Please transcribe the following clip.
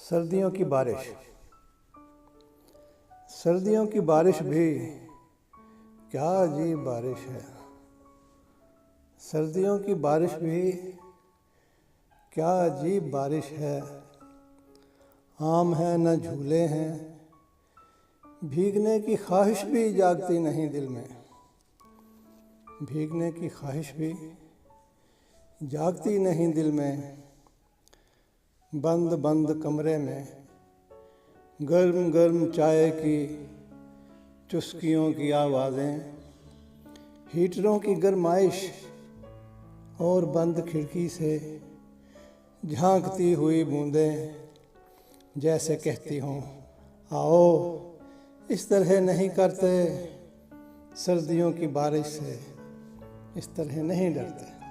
सर्दियों की बारिश। सर्दियों की बारिश भी क्या अजीब बारिश है। सर्दियों की बारिश भी क्या अजीब बारिश है। आम है न झूले हैं, भीगने की ख्वाहिश भी जागती नहीं दिल में। भीगने की ख्वाहिश भी जागती नहीं दिल में। बंद बंद कमरे में गर्म गर्म चाय की चुस्कियों की आवाज़ें, हीटरों की गरमाइश और बंद खिड़की से झांकती हुई बूंदें जैसे कहती हों, आओ इस तरह नहीं करते, सर्दियों की बारिश से इस तरह नहीं डरते।